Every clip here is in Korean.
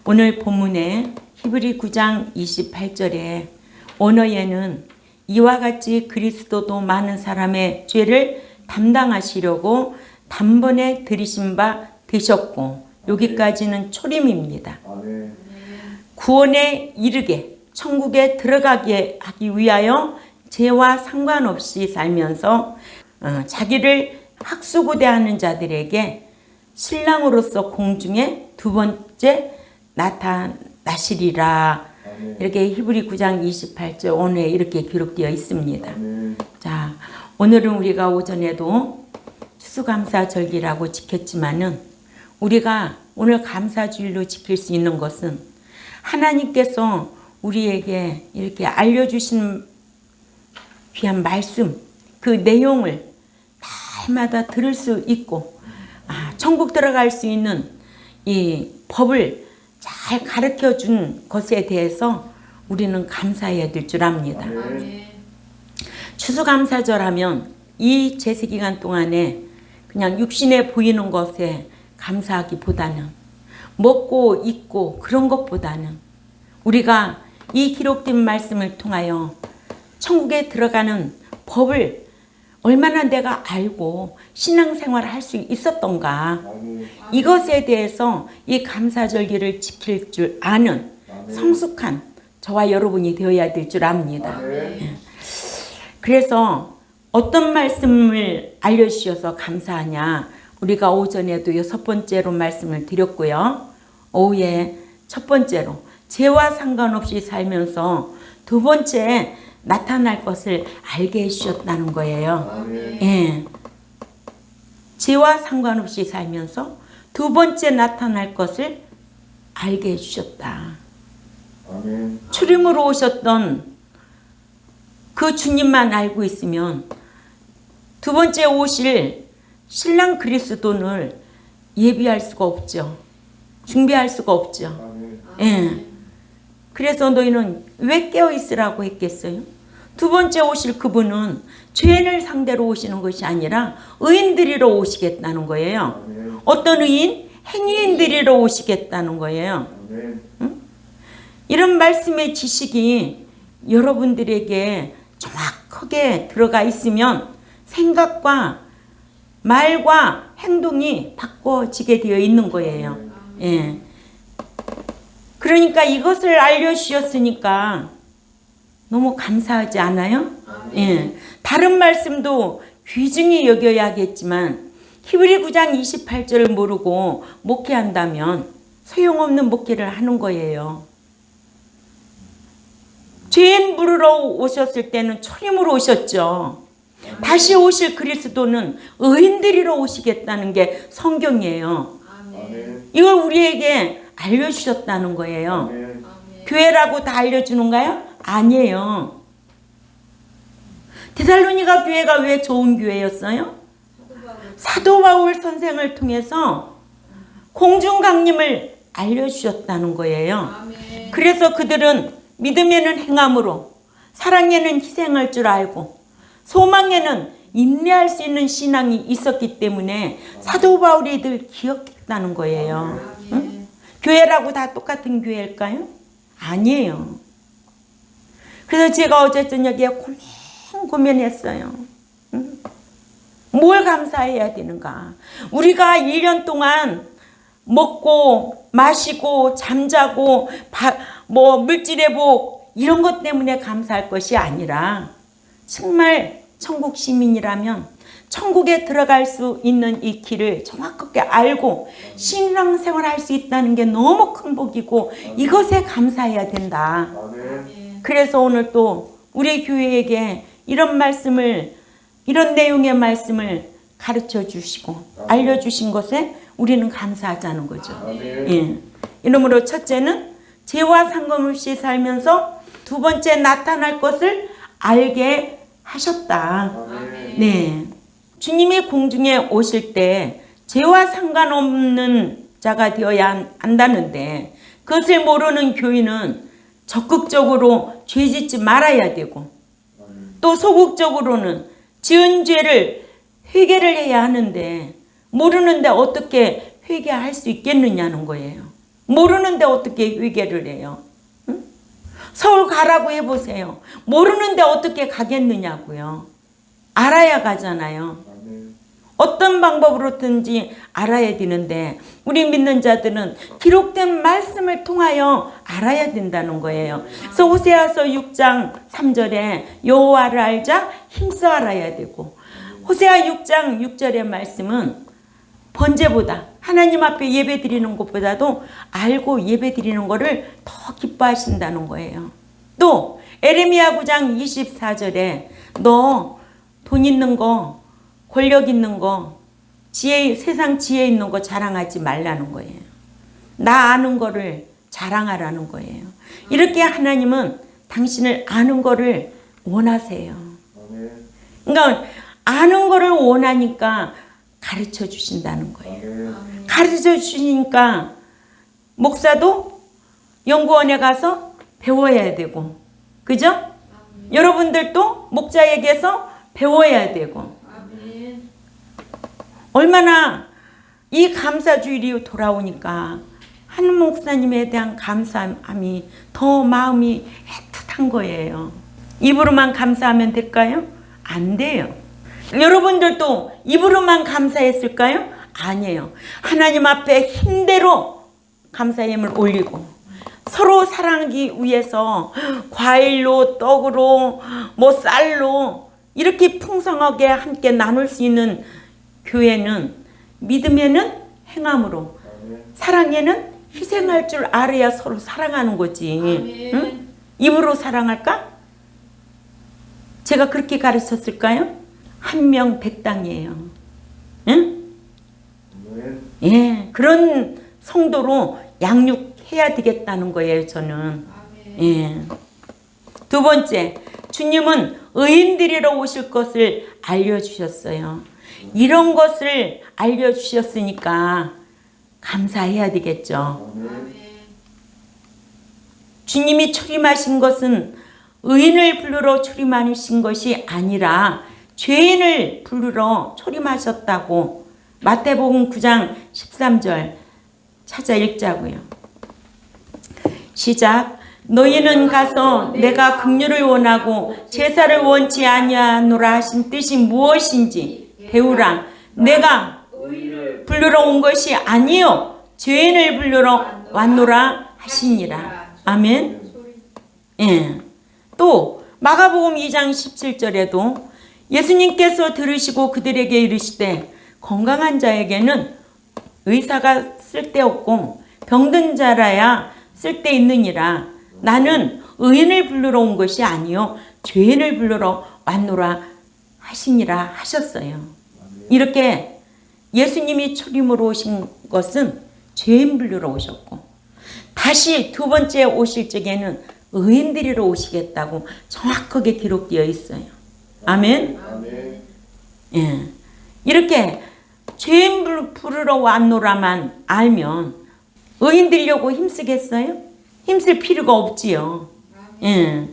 오늘 본문에 히브리 9장 28절에 오너에는 이와 같이 그리스도도 많은 사람의 죄를 담당하시려고 단번에 들이신 바 되셨고, 여기까지는 초림입니다. 구원에 이르게 천국에 들어가게 하기 위하여 죄와 상관없이 살면서 자기를 학수고대하는 자들에게 신랑으로서 공중에 두 번째 나타나시리라. 이렇게 히브리 9장 28절 오늘 이렇게 기록되어 있습니다. 자, 오늘은 우리가 오전에도 추수감사절기라고 지켰지만은 우리가 오늘 감사주일로 지킬 수 있는 것은 하나님께서 우리에게 이렇게 알려주신 귀한 말씀, 그 내용을 날마다 들을 수 있고 천국 들어갈 수 있는 이 법을 잘 가르쳐 준 것에 대해서 우리는 감사해야 될 줄 압니다. 추수감사절 하면 이 제세기간 동안에 그냥 육신에 보이는 것에 감사하기보다는 먹고 입고 그런 것보다는 우리가 이 기록된 말씀을 통하여 천국에 들어가는 법을 얼마나 내가 알고 신앙생활을 할 수 있었던가, 이것에 대해서 이 감사절기를 지킬 줄 아는 성숙한 저와 여러분이 되어야 될 줄 압니다. 그래서 어떤 말씀을 알려주셔서 감사하냐, 우리가 오전에도 6번째로 말씀을 드렸고요. 오후에 첫 번째로 죄와 상관없이 살면서 두 번째 나타날 것을 알게 해주셨다는 거예요. 예. 죄와 상관없이 살면서 두 번째 나타날 것을 알게 해주셨다. 출임으로 오셨던 그 주님만 알고 있으면 두 번째 오실 신랑 그리스도를 예비할 수가 없죠. 준비할 수가 없죠. 예. 그래서 너희는 왜 깨어 있으라고 했겠어요? 두 번째 오실 그분은 죄인을 상대로 오시는 것이 아니라 의인들이러 오시겠다는 거예요. 어떤 의인? 행위인들이러 오시겠다는 거예요. 응? 이런 말씀의 지식이 여러분들에게 정확하게 들어가 있으면 생각과 말과 행동이 바꿔지게 되어 있는 거예요. 예. 그러니까 이것을 알려주셨으니까 너무 감사하지 않아요? 예. 다른 말씀도 귀중히 여겨야겠지만 히브리 9장 28절을 모르고 목회한다면 소용없는 목회를 하는 거예요. 죄인 부르러 오셨을 때는 초림으로 오셨죠. 다시 오실 그리스도는 의인들이러 오시겠다는 게 성경이에요. 이걸 우리에게 알려주셨다는 거예요. 교회라고 다 알려주는가요? 아니에요. 데살로니가 교회가 왜 좋은 교회였어요? 사도 바울 선생을 통해서 공중 강림을 알려주셨다는 거예요. 그래서 그들은 믿음에는 행함으로, 사랑에는 희생할 줄 알고, 소망에는 인내할 수 있는 신앙이 있었기 때문에 사도 바울이 늘 기억했다는 거예요. 응? 교회라고 다 똑같은 교회일까요? 아니에요. 그래서 제가 어제 저녁에 고민했어요. 응? 뭘 감사해야 되는가? 우리가 1년 동안 먹고 마시고 잠자고 물질회복 이런 것 때문에 감사할 것이 아니라 정말 천국 시민이라면 천국에 들어갈 수 있는 이 길을 정확하게 알고 신앙생활 할 수 있다는 게 너무 큰 복이고 이것에 감사해야 된다. 그래서 오늘 또 우리 교회에게 이런 말씀을, 이런 내용의 말씀을 가르쳐 주시고 알려주신 것에 우리는 감사하자는 거죠. 예. 이러므로 첫째는 죄와 상관없이 살면서 두 번째 나타날 것을 알게 하셨다. 네. 주님이 공중에 오실 때 죄와 상관없는 자가 되어야 한다는데 그것을 모르는 교인은 적극적으로 죄 짓지 말아야 되고 또 소극적으로는 지은 죄를 회개를 해야 하는데 모르는데 어떻게 회개할 수 있겠느냐는 거예요. 모르는데 어떻게 회개를 해요? 응? 서울 가라고 해보세요. 모르는데 어떻게 가겠느냐고요. 알아야 가잖아요. 어떤 방법으로든지 알아야 되는데 우리 믿는 자들은 기록된 말씀을 통하여 알아야 된다는 거예요. 그래서 호세아서 6장 3절에 여호와를 알자 힘써 알아야 되고, 호세아 6장 6절의 말씀은 번제보다, 하나님 앞에 예배 드리는 것보다도 알고 예배 드리는 것을 더 기뻐하신다는 거예요. 또 에레미야 9장 24절에 너 돈 있는 거, 권력 있는 거, 세상 지혜 있는 거 자랑하지 말라는 거예요. 나 아는 거를 자랑하라는 거예요. 이렇게 하나님은 당신을 아는 거를 원하세요. 그러니까 아는 거를 원하니까 가르쳐 주신다는 거예요. 가르쳐 주시니까 목사도 연구원에 가서 배워야 되고, 그죠? 여러분들도 목자에게서 배워야 되고, 얼마나 이 감사주일이 돌아오니까 한 목사님에 대한 감사함이 더 마음이 애틋한 거예요. 입으로만 감사하면 될까요? 안 돼요. 여러분들도 입으로만 감사했을까요? 아니에요. 하나님 앞에 힘대로 감사의 힘을 올리고 서로 사랑하기 위해서 과일로, 떡으로, 쌀로 이렇게 풍성하게 함께 나눌 수 있는 교회는 믿음에는 행함으로, 사랑에는 희생할 줄 알아야 서로 사랑하는 거지. 응? 입으로 사랑할까? 제가 그렇게 가르쳤을까요? 한 명 백당이에요. 응? 예, 그런 성도로 양육해야 되겠다는 거예요, 저는. 예. 두 번째, 주님은 의인들이러 오실 것을 알려주셨어요. 이런 것을 알려주셨으니까 감사해야 되겠죠. 주님이 초림하신 것은 의인을 부르러 초림하신 것이 아니라 죄인을 부르러 초림하셨다고 마태복음 9장 13절 찾아 읽자고요. 시작. 너희는 가서 내가 긍휼을 원하고 제사를 원치 아니하노라 하신 뜻이 무엇인지 배우라. 내가 부르러 온 것이 아니요 죄인을 부르러 왔노라 하시니라. 아멘. 예. 또 마가복음 2장 17절에도 예수님께서 들으시고 그들에게 이르시되 건강한 자에게는 의사가 쓸데없고 병든 자라야 쓸데있느니라. 나는 의인을 부르러 온 것이 아니요 죄인을 부르러 왔노라 하시니라 하셨어요. 이렇게 예수님이 초림으로 오신 것은 죄인 부르러 오셨고, 다시 두 번째 오실 적에는 의인들이로 오시겠다고 정확하게 기록되어 있어요. 아멘. 예. 이렇게 죄인 부르러 왔노라만 알면 의인 되려고 힘쓰겠어요? 힘쓸 필요가 없지요. 예.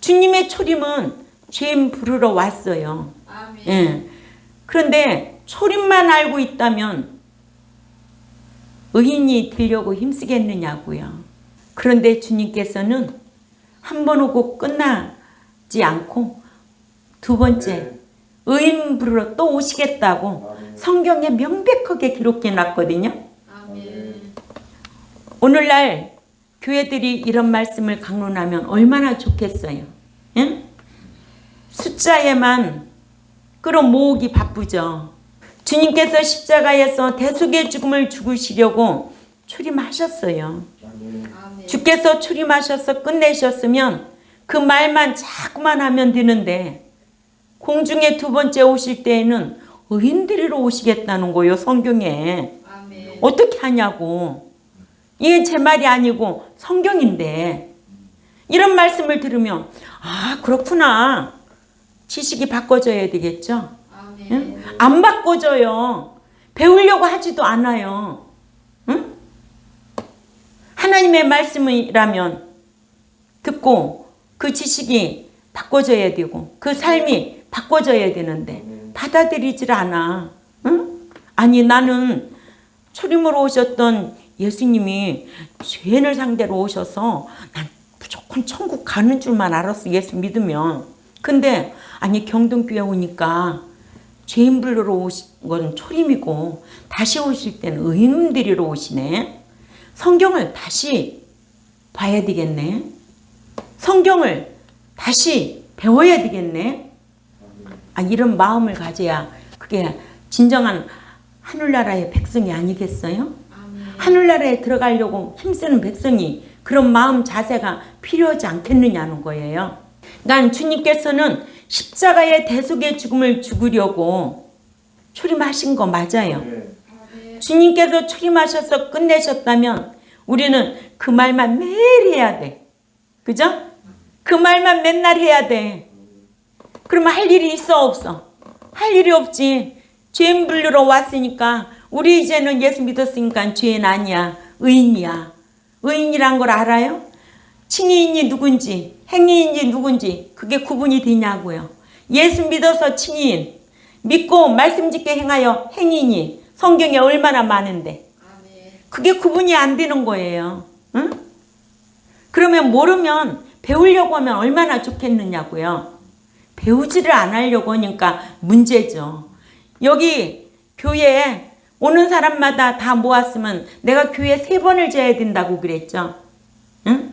주님의 초림은 죄인 부르러 왔어요. 예. 그런데 초림만 알고 있다면 의인이 되려고 힘쓰겠느냐고요. 그런데 주님께서는 한 번 오고 끝나지 않고 두 번째 의인 부르러 또 오시겠다고 성경에 명백하게 기록해 놨거든요. 오늘날 교회들이 이런 말씀을 강론하면 얼마나 좋겠어요. 응? 숫자에만 끌어모으기 바쁘죠. 주님께서 십자가에서 대속의 죽음을 죽으시려고 초림하셨어요. 주께서 초림하셔서 끝내셨으면 그 말만 자꾸만 하면 되는데 공중에 두 번째 오실 때에는 의인들이로 오시겠다는 거예요. 성경에. 어떻게 하냐고. 이게 제 말이 아니고 성경인데 이런 말씀을 들으면 아 그렇구나. 지식이 바꿔져야 되겠죠. 응? 안 바꿔져요. 배우려고 하지도 않아요. 응? 하나님의 말씀이라면 듣고 그 지식이 바꿔져야 되고 그 삶이 바꿔져야 되는데 받아들이질 않아. 응? 아니 나는 초림으로 오셨던 예수님이 죄인을 상대로 오셔서 난 무조건 천국 가는 줄만 알았어, 예수 믿으면. 근데 아니 경동교회 오니까 죄인 부르러 오신 건 초림이고 다시 오실 때는 의인 데리러 오시네. 성경을 다시 봐야 되겠네. 성경을 다시 배워야 되겠네. 아, 이런 마음을 가져야 그게 진정한 하늘나라의 백성이 아니겠어요? 하늘나라에 들어가려고 힘쓰는 백성이 그런 마음 자세가 필요하지 않겠느냐는 거예요. 그러니까 주님께서는 십자가의 대속의 죽음을 죽으려고 초림하신 거 맞아요. 주님께서 초림하셔서 끝내셨다면 우리는 그 말만 매일 해야 돼. 그죠? 그 말만 맨날 해야 돼. 그러면 할 일이 있어 없어? 할 일이 없지. 죄인 부르러 왔으니까 우리 이제는 예수 믿었으니까 죄인 아니야. 의인이야. 의인이란 걸 알아요? 칭의인이 누군지 행위인이 누군지 그게 구분이 되냐고요. 예수 믿어서 칭의인, 믿고 말씀 짓게 행하여 행위인이 성경에 얼마나 많은데 그게 구분이 안 되는 거예요. 응? 그러면 모르면 배우려고 하면 얼마나 좋겠느냐고요. 배우지를 안 하려고 하니까 문제죠. 여기 교회에 오는 사람마다 다 모았으면 내가 교회 3번을 재야 된다고 그랬죠. 응?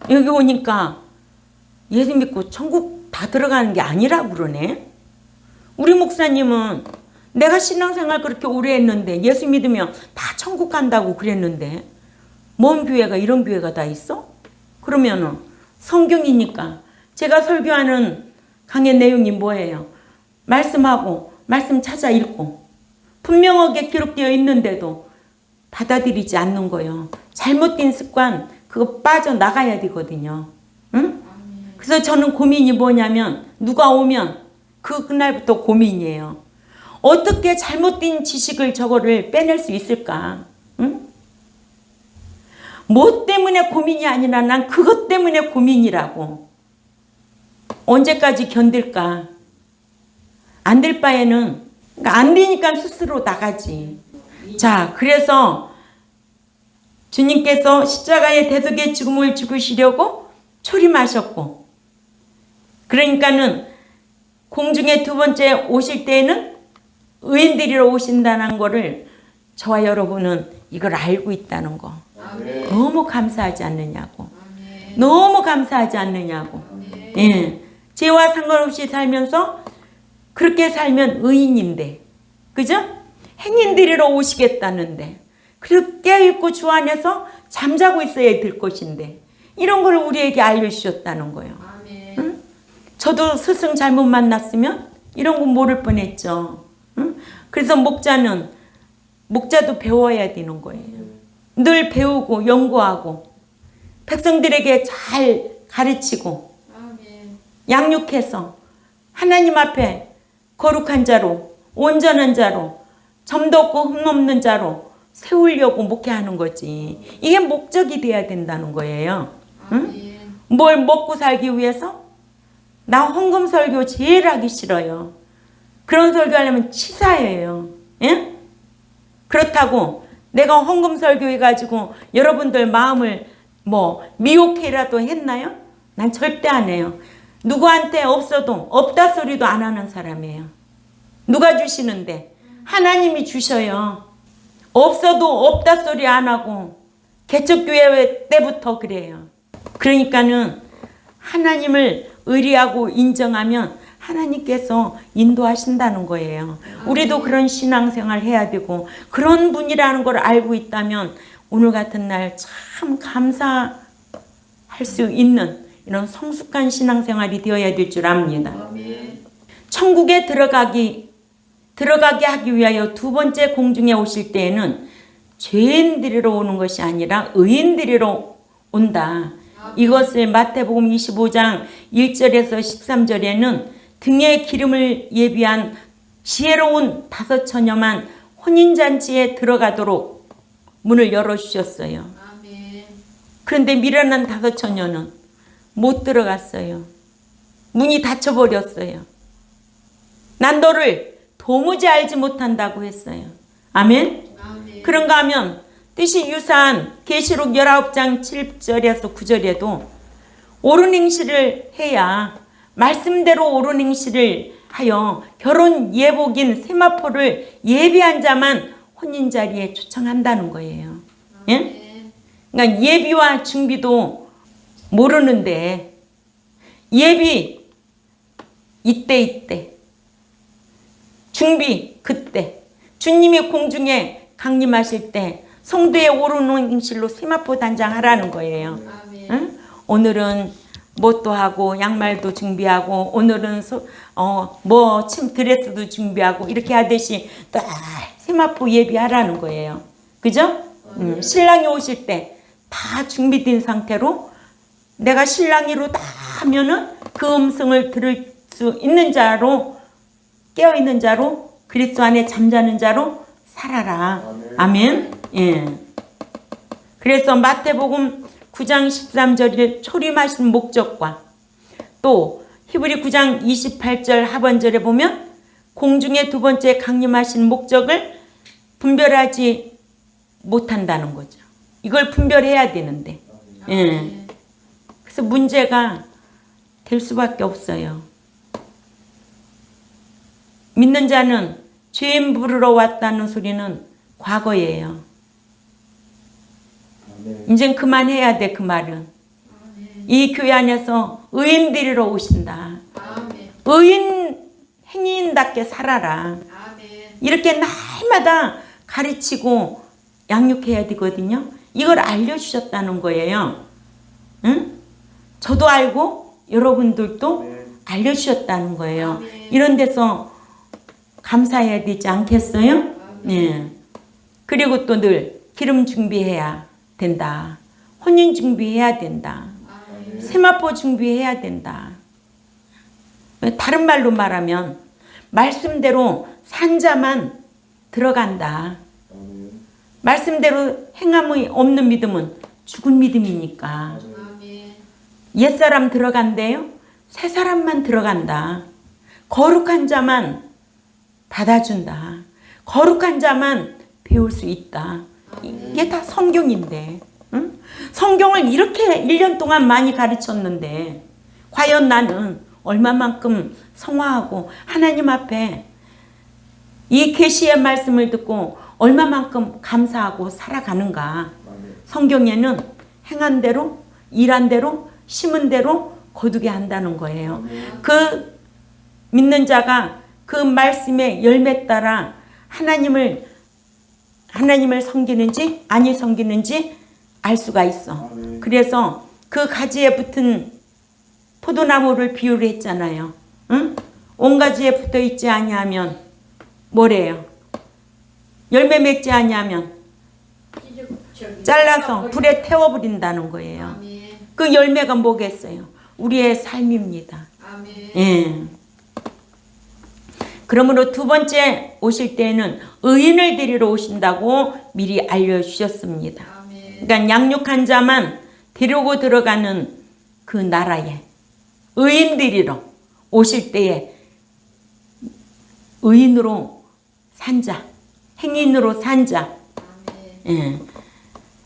여기 오니까 예수 믿고 천국 다 들어가는 게 아니라고 그러네. 우리 목사님은 내가 신앙생활 그렇게 오래 했는데 예수 믿으면 다 천국 간다고 그랬는데 뭔 교회가 이런 교회가 다 있어? 그러면은 성경이니까 제가 설교하는 강의 내용이 뭐예요? 말씀하고 말씀 찾아 읽고 분명하게 기록되어 있는데도 받아들이지 않는 거예요. 잘못된 습관 그거 빠져나가야 되거든요. 응? 그래서 저는 고민이 뭐냐면 누가 오면 그날부터 고민이에요. 어떻게 잘못된 지식을 저거를 빼낼 수 있을까? 응? 뭐 때문에 고민이 아니라 난 그것 때문에 고민이라고. 언제까지 견딜까? 안 될 바에는 그러니까 안 되니까 스스로 나가지. 자, 그래서 주님께서 십자가의 대속의 죽음을 죽으시려고 초림하셨고 그러니까는 공중에 2번째 오실 때에는 의인들이로 오신다는 거를 저와 여러분은 이걸 알고 있다는 거. 너무 감사하지 않느냐고. 너무 감사하지 않느냐고. 예. 죄와 상관없이 살면서 그렇게 살면 의인인데, 그죠? 행인들이로 오시겠다는데, 그리고 깨어있고 주 안에서 잠자고 있어야 될 것인데, 이런 걸 우리에게 알려주셨다는 거예요. 응? 저도 스승 잘못 만났으면 이런 거 모를 뻔했죠. 응? 그래서 목자도 배워야 되는 거예요. 늘 배우고 연구하고 백성들에게 잘 가르치고 양육해서 하나님 앞에 거룩한 자로 온전한 자로 점도 없고 흠없는 자로 세우려고 목회하는 거지. 이게 목적이 돼야 된다는 거예요. 응? 뭘 먹고 살기 위해서? 나 헌금 설교 제일 하기 싫어요. 그런 설교하려면 치사해요. 예? 그렇다고 내가 헌금 설교 해가지고 여러분들 마음을 미혹해라도 했나요? 난 절대 안 해요. 누구한테 없어도 없다 소리도 안 하는 사람이에요. 누가 주시는데? 하나님이 주셔요. 없어도 없다 소리 안 하고 개척교회 때부터 그래요. 그러니까는 하나님을 의리하고 인정하면 하나님께서 인도하신다는 거예요. 우리도 그런 신앙생활 해야 되고 그런 분이라는 걸 알고 있다면 오늘 같은 날 참 감사할 수 있는 이런 성숙한 신앙생활이 되어야 될 줄 압니다. 천국에 들어가게 하기 위하여 2번째 공중에 오실 때에는 죄인들이로 오는 것이 아니라 의인들이로 온다. 이것을 마태복음 25장 1절에서 13절에는 등에 기름을 예비한 지혜로운 5처녀만 혼인잔치에 들어가도록 문을 열어주셨어요. 그런데 미련한 5처녀는 못 들어갔어요. 문이 닫혀버렸어요. 난 너를 도무지 알지 못한다고 했어요. 아멘? 그런가 하면 뜻이 유사한 계시록 19장 7절에서 9절에도 옳은 행실을 해야 말씀대로 옳은 행실을 하여 결혼 예복인 세마포를 예비한 자만 혼인 자리에 초청한다는 거예요. 예? 그러니까 예비와 준비도 모르는데 예비 이때 준비 그때 주님이 공중에 강림하실 때 성도의 옳은 행실로 세마포 단장하라는 거예요. 응? 오늘은 뭣도 하고 양말도 준비하고 오늘은 드레스도 준비하고 이렇게 하듯이 딱 세마포 예비하라는 거예요. 그죠? 신랑이 오실 때 다 준비된 상태로 내가 신랑이로 다 하면은 그 음성을 들을 수 있는 자로 깨어있는 자로 그리스도 안에 잠자는 자로 살아라. 아멘. 예. 그래서 마태복음 9장 13절에 초림하신 목적과 또 히브리 9장 28절 하반절에 보면 공중의 두 번째 강림하신 목적을 분별하지 못한다는 거죠. 이걸 분별해야 되는데. 예. 그래서 문제가 될 수밖에 없어요. 믿는 자는 죄인 부르러 왔다는 소리는 과거예요. 이젠 그만해야 돼, 그 말은. 이 교회 안에서 의인 데리러 오신다. 의인 행인답게 살아라. 이렇게 날마다 가르치고 양육해야 되거든요. 이걸 알려주셨다는 거예요. 응? 저도 알고 여러분들도 알려주셨다는 거예요. 이런 데서 감사해야 되지 않겠어요? 네. 그리고 또 늘 기름 준비해야 된다. 혼인 준비해야 된다. 세마포 준비해야 된다. 다른 말로 말하면 말씀대로 산 자만 들어간다. 말씀대로 행함이 없는 믿음은 죽은 믿음이니까. 옛사람 들어간대요. 새 사람만 들어간다. 거룩한 자만 받아준다. 거룩한 자만 배울 수 있다. 이게 다 성경인데. 응? 성경을 이렇게 1년 동안 많이 가르쳤는데 과연 나는 얼마만큼 성화하고 하나님 앞에 이 계시의 말씀을 듣고 얼마만큼 감사하고 살아가는가. 성경에는 행한 대로 일한 대로 심은 대로 거두게 한다는 거예요. 그 믿는 자가 그 말씀의 열매 따라 하나님을 섬기는지 아니 섬기는지 알 수가 있어. 그래서 그 가지에 붙은 포도나무를 비유를 했잖아요. 응? 온 가지에 붙어 있지 아니하면 뭐래요? 열매 맺지 아니하면 잘라서 불에 태워버린다는 거예요. 그 열매가 뭐겠어요? 우리의 삶입니다. 예. 그러므로 두 번째 오실 때에는 의인을 데리러 오신다고 미리 알려주셨습니다. 그러니까 양육한 자만 데리고 들어가는 그 나라에 의인 데리러 오실 때에 의인으로 산 자, 행인으로 산 자. 예.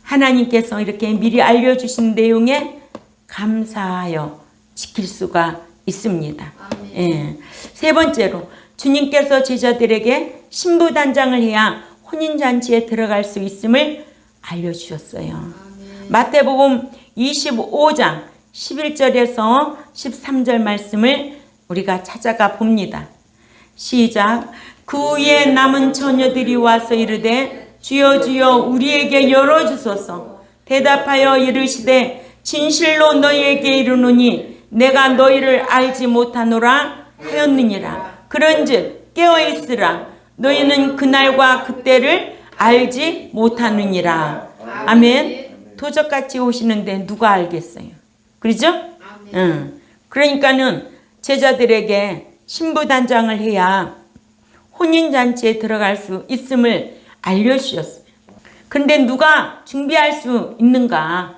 하나님께서 이렇게 미리 알려주신 내용에 감사하여 지킬 수가 있습니다. 예. 세 번째로 주님께서 제자들에게 신부단장을 해야 혼인잔치에 들어갈 수 있음을 알려주셨어요. 마태복음 25장 11절에서 13절 말씀을 우리가 찾아가 봅니다. 시작. 그 후에 남은 처녀들이 와서 이르되 주여 주여 우리에게 열어주소서. 대답하여 이르시되 진실로 너희에게 이르노니 내가 너희를 알지 못하노라 하였느니라. 그런즉 깨어있으라. 너희는 그날과 그때를 알지 못하느니라. 아멘. 도적같이 오시는데 누가 알겠어요? 그렇죠? 응. 그러니까는 제자들에게 신부단장을 해야 혼인잔치에 들어갈 수 있음을 알려주셨어요. 근데 누가 준비할 수 있는가?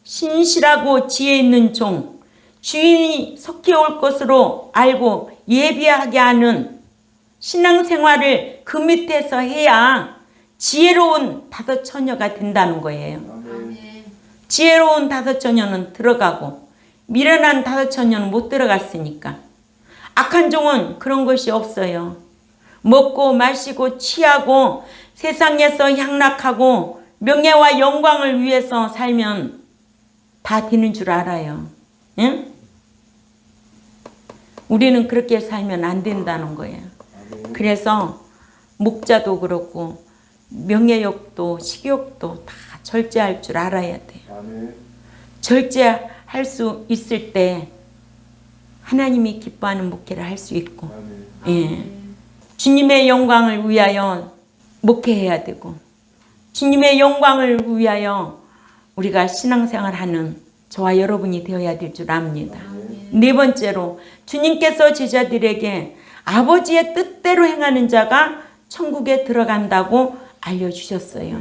신실하고 지혜 있는 종, 주인이 속히 올 것으로 알고 예비하게 하는 신앙생활을 그 밑에서 해야 지혜로운 다섯 처녀가 된다는 거예요. 아멘. 지혜로운 다섯 처녀는 들어가고 미련한 다섯 처녀는 못 들어갔으니까. 악한 종은 그런 것이 없어요. 먹고 마시고 취하고 세상에서 향락하고 명예와 영광을 위해서 살면 다 되는 줄 알아요. 응? 우리는 그렇게 살면 안 된다는 거예요. 그래서 목자도 그렇고 명예욕도 식욕도 다 절제할 줄 알아야 돼요. 절제할 수 있을 때 하나님이 기뻐하는 목회를 할 수 있고, 예. 주님의 영광을 위하여 목회해야 되고, 주님의 영광을 위하여 우리가 신앙생활하는 저와 여러분이 되어야 될 줄 압니다. 네 번째로 주님께서 제자들에게 아버지의 뜻대로 행하는 자가 천국에 들어간다고 알려주셨어요.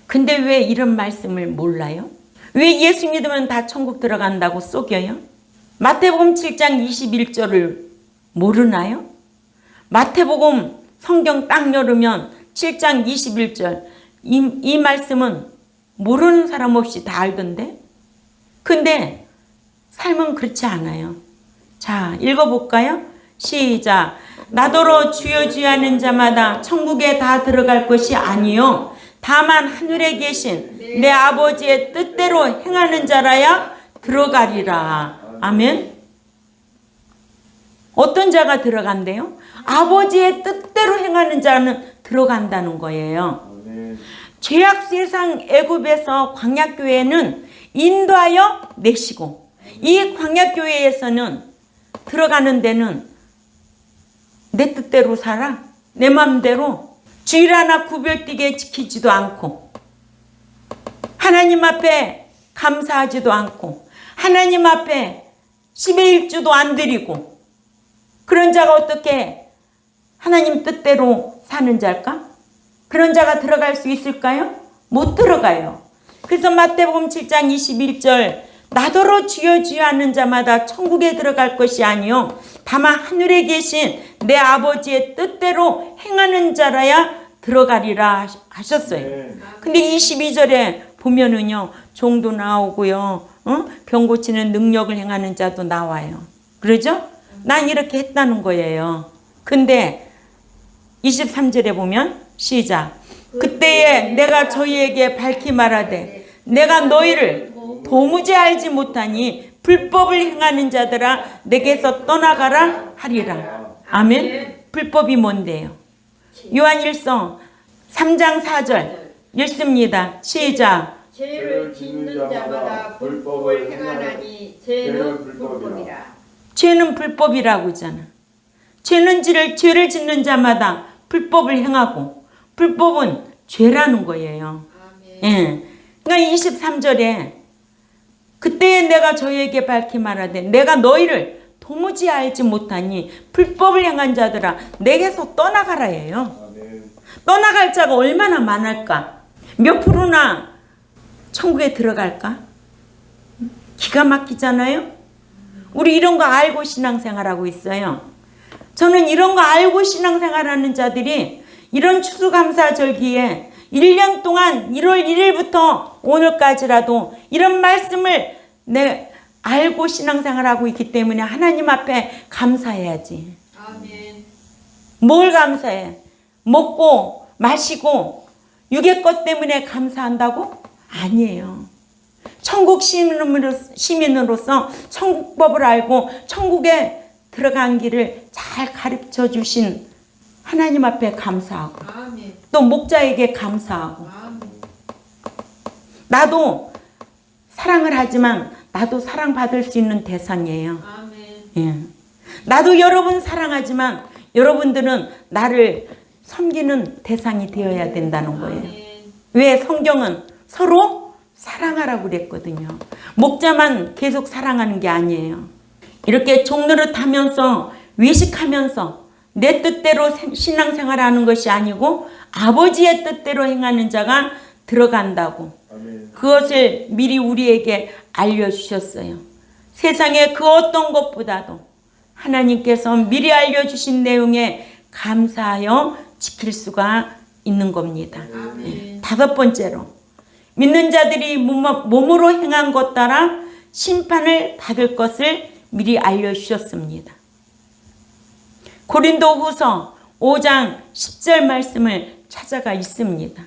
근데 왜 이런 말씀을 몰라요? 왜 예수 믿으면 다 천국 들어간다고 속여요? 마태복음 7장 21절을 모르나요? 마태복음 성경 딱 열으면 7장 21절 이 말씀은 모르는 사람 없이 다 알던데? 근데 삶은 그렇지 않아요. 자, 읽어볼까요? 시작. 나더러 주여 주여 하는 자마다 천국에 다 들어갈 것이 아니요 다만 하늘에 계신 내 아버지의 뜻대로 행하는 자라야 들어가리라. 아멘. 어떤 자가 들어간대요? 아버지의 뜻대로 행하는 자는 들어간다는 거예요. 죄악 세상 애굽에서 광야교회는 인도하여 내시고 이 광야교회에서는 들어가는 데는 내 뜻대로 살아. 내 마음대로 주일 하나 구별되게 지키지도 않고 하나님 앞에 감사하지도 않고 하나님 앞에 10의 1주도 안 드리고 그런 자가 어떻게 하나님 뜻대로 사는 자일까? 그런 자가 들어갈 수 있을까요? 못 들어가요. 그래서 마태복음 7장 21절 나더러 주여 주여 하는 자마다 천국에 들어갈 것이 아니요 다만 하늘에 계신 내 아버지의 뜻대로 행하는 자라야 들어가리라 하셨어요. 근데 22절에 보면은요 종도 나오고요 병 고치는 능력을 행하는 자도 나와요. 그러죠? 난 이렇게 했다는 거예요. 근데 23절에 보면 시작. 그때에 내가 저희에게 밝히 말하되 내가 너희를 도무지 알지 못하니 불법을 행하는 자들아 내게서 떠나가라 하리라. 아멘. 불법이 뭔데요? 요한일서 3장 4절 읽습니다. 시작. 죄를 짓는 자마다 불법을 행하나니 죄는 불법이라. 죄는 불법이라고 했잖아. 죄를 짓는 자마다 불법을 행하고 불법은 죄라는 거예요. 예. 그러니까 23절에 그때에 내가 저희에게 밝히 말하되 내가 너희를 도무지 알지 못하니 불법을 행한 자들아 내게서 떠나가라 해요. 떠나갈 자가 얼마나 많을까? 몇 프로나 천국에 들어갈까? 기가 막히잖아요. 우리 이런 거 알고 신앙생활하고 있어요. 저는 이런 거 알고 신앙생활하는 자들이 이런 추수감사절기에 1년 동안 1월 1일부터 오늘까지라도 이런 말씀을 알고 신앙생활하고 있기 때문에 하나님 앞에 감사해야지. 아멘. 뭘 감사해? 먹고 마시고 육의 것 때문에 감사한다고? 아니에요. 천국 시민으로서 천국법을 알고 천국에 들어간 길을 잘 가르쳐 주신 하나님 앞에 감사하고 아멘. 또 목자에게 감사하고 아멘. 나도 사랑을 하지만 나도 사랑받을 수 있는 대상이에요. 아멘. 예. 나도 여러분 사랑하지만 여러분들은 나를 섬기는 대상이 되어야 된다는 거예요. 왜? 성경은 서로 사랑하라고 그랬거든요. 목자만 계속 사랑하는 게 아니에요. 이렇게 종노릇하면서 외식하면서 내 뜻대로 신앙생활하는 것이 아니고 아버지의 뜻대로 행하는 자가 들어간다고. 그것을 미리 우리에게 알려주셨어요. 세상의 그 어떤 것보다도 하나님께서 미리 알려주신 내용에 감사하여 지킬 수가 있는 겁니다. 아멘. 5번째로 믿는 자들이 몸으로 행한 것 따라 심판을 받을 것을 미리 알려주셨습니다. 고린도후서 5장 10절 말씀을 찾아가 있습니다.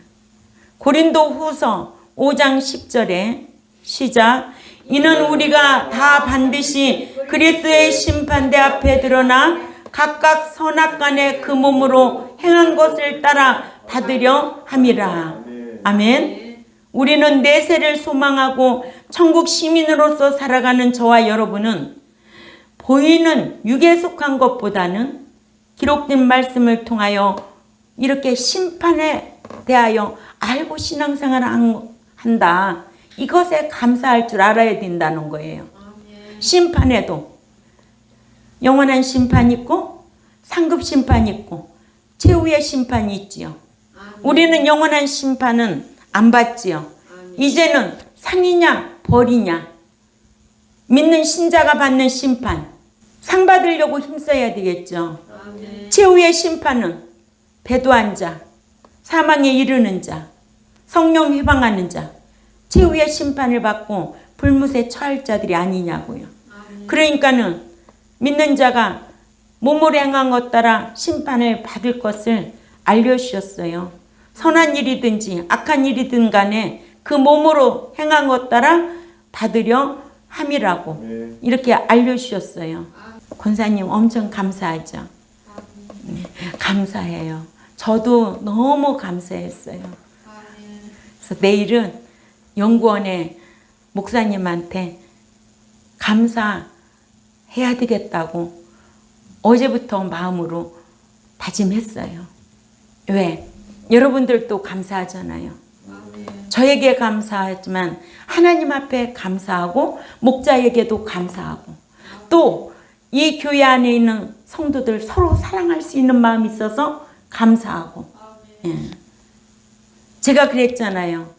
고린도후서 5장 10절에 시작. 이는 우리가 다 반드시 그리스도의 심판대 앞에 드러나 각각 선악간에 그 몸으로 행한 것을 따라 받으려 함이라. 아멘. 우리는 내세를 소망하고 천국 시민으로서 살아가는 저와 여러분은 보이는 육에 속한 것보다는 기록된 말씀을 통하여 이렇게 심판에 대하여 알고 신앙생활을 한다. 이것에 감사할 줄 알아야 된다는 거예요. 심판에도 영원한 심판이 있고 상급 심판이 있고 최후의 심판이 있지요. 우리는 영원한 심판은 안 받지요. 이제는 상이냐 벌이냐, 믿는 신자가 받는 심판, 상 받으려고 힘써야 되겠죠. 최후의 심판은 배도한 자, 사망에 이르는 자, 성령 회방하는 자, 최후의 심판을 받고 불못에 처할 자들이 아니냐고요. 그러니까는 믿는 자가 몸으로 행한 것 따라 심판을 받을 것을 알려주셨어요. 선한 일이든지 악한 일이든 간에 그 몸으로 행한 것 따라 받으려 함이라고 이렇게 알려주셨어요. 권사님 엄청 감사하죠. 네, 감사해요. 저도 너무 감사했어요. 그래서 내일은 연구원에 목사님한테 감사해야 되겠다고 어제부터 마음으로 다짐했어요. 왜? 여러분들도 감사하잖아요. 저에게 감사하지만 하나님 앞에 감사하고 목자에게도 감사하고 또 이 교회 안에 있는 성도들 서로 사랑할 수 있는 마음이 있어서 감사하고 예. 제가 그랬잖아요.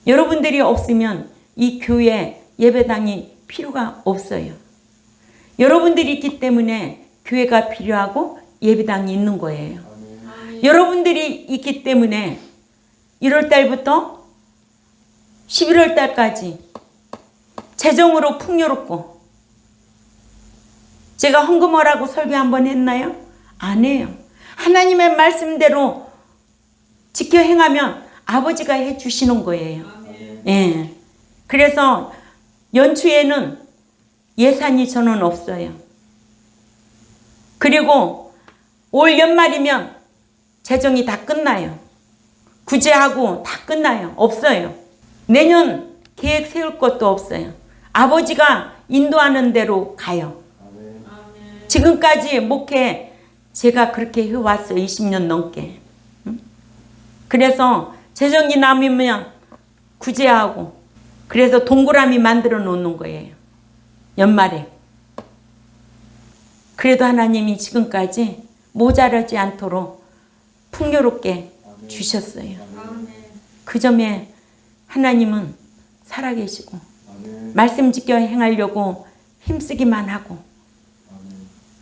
여러분들이 없으면 이 교회 예배당이 필요가 없어요. 여러분들이 있기 때문에 교회가 필요하고 예배당이 있는 거예요. 여러분들이 있기 때문에 1월 달부터 11월 달까지 재정으로 풍요롭고 제가 헌금하라고 설교 한번 했나요? 안 해요. 하나님의 말씀대로 지켜 행하면 아버지가 해주시는 거예요. 예. 그래서 연초에는 예산이 저는 없어요. 그리고 올 연말이면 재정이 다 끝나요. 구제하고 다 끝나요. 없어요. 내년 계획 세울 것도 없어요. 아버지가 인도하는 대로 가요. 지금까지 목회 제가 그렇게 해왔어요. 20년 넘게. 그래서 재정이 남으면 구제하고 그래서 동그라미 만들어 놓는 거예요. 연말에. 그래도 하나님이 지금까지 모자라지 않도록 풍요롭게 주셨어요. 그 점에 하나님은 살아계시고 말씀 지켜 행하려고 힘쓰기만 하고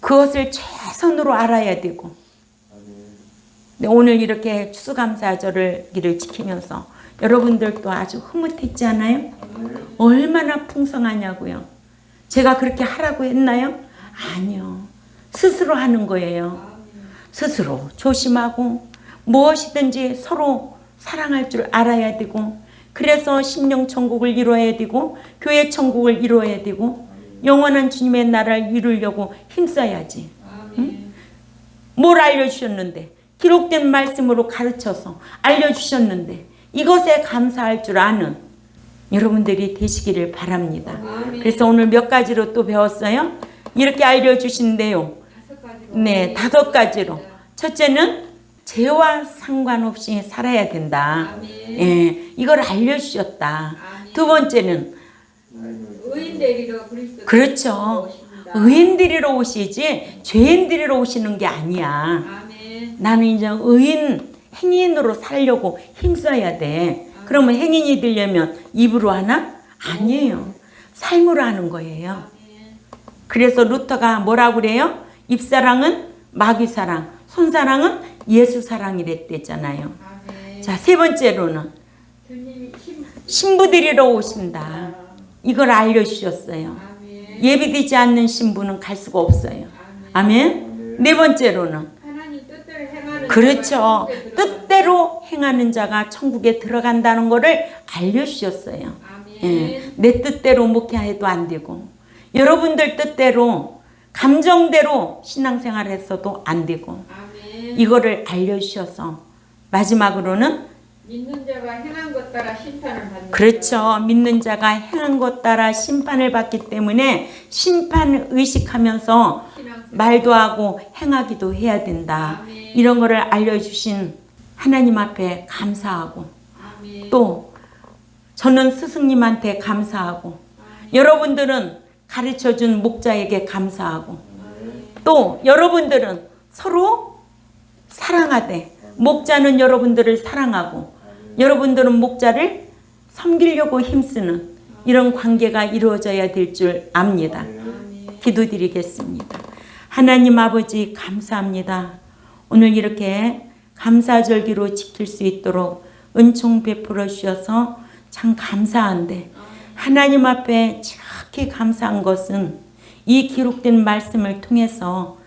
그것을 최선으로 알아야 되고 오늘 이렇게 추수감사절을 지키면서 여러분들도 아주 흐뭇했지 않아요? 얼마나 풍성하냐고요. 제가 그렇게 하라고 했나요? 아니요. 스스로 하는 거예요. 스스로 조심하고 무엇이든지 서로 사랑할 줄 알아야 되고 그래서 심령천국을 이루어야 되고 교회 천국을 이루어야 되고 영원한 주님의 나라를 이루려고 힘써야지. 응? 뭘 알려주셨는데 기록된 말씀으로 가르쳐서 알려주셨는데 이것에 감사할 줄 아는 여러분들이 되시기를 바랍니다. 그래서 오늘 몇 가지로 또 배웠어요? 이렇게 알려주신 내용 네, 5가지로 첫째는 죄와 상관없이 살아야 된다. 예, 이걸 알려주셨다. 두 번째는 의인 데리러 그리스도 그렇죠. 의인 데리러 오시지 죄인 데리러 오시는 게 아니야. 아멘. 나는 이제 의인 행인으로 살려고 힘써야 돼. 그러면 행인이 되려면 입으로 하나? 아니에요. 삶으로 하는 거예요. 그래서 루터가 뭐라고 그래요? 입사랑은 마귀사랑, 손사랑은 예수 사랑이랬대잖아요. 아멘. 자, 세 번째로는 주님이 신부들이러 오신다. 이걸 알려주셨어요. 아멘. 예비되지 않는 신부는 갈 수가 없어요. 아멘. 네 번째로는 하나님 뜻대로 행하는 그렇죠. 자가 천국에 들어간다. 뜻대로 행하는 자가 천국에 들어간다는 것을 알려주셨어요. 아멘. 예, 내 뜻대로 목회해도 안 되고 여러분들 뜻대로 감정대로 신앙생활했어도 안 되고 아멘. 이거를 알려주셔서 마지막으로는 믿는 자가 행한 것 따라 심판을 받는다. 그렇죠. 믿는 자가 행한 것 따라 심판을 받기 때문에 심판을 의식하면서 신앙생활. 말도 하고 행하기도 해야 된다. 아멘. 이런 거를 알려주신 하나님 앞에 감사하고 아멘. 또 저는 스승님한테 감사하고 아멘. 여러분들은 가르쳐준 목자에게 감사하고 아멘. 또 여러분들은 서로 사랑하되 목자는 여러분들을 사랑하고 여러분들은 목자를 섬기려고 힘쓰는 이런 관계가 이루어져야 될 줄 압니다. 아멘. 기도드리겠습니다. 하나님 아버지 감사합니다. 오늘 이렇게 감사절기로 지킬 수 있도록 은총 베풀어 주셔서 참 감사한데 하나님 앞에 지극히 감사한 것은 이 기록된 말씀을 통해서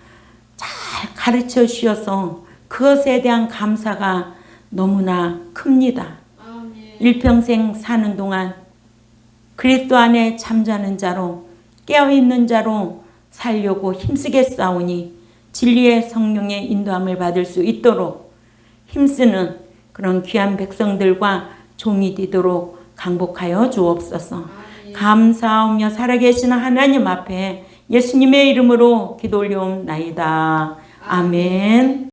잘 가르쳐 주셔서 그것에 대한 감사가 너무나 큽니다. 아멘. 일평생 사는 동안 그리스도 안에 잠자는 자로 깨어있는 자로 살려고 힘쓰게 싸우니 진리의 성령의 인도함을 받을 수 있도록 힘쓰는 그런 귀한 백성들과 종이 되도록 강복하여 주옵소서. 아멘. 감사하며 살아계시는 하나님 앞에 예수님의 이름으로 기도 올려옵나이다. 아멘.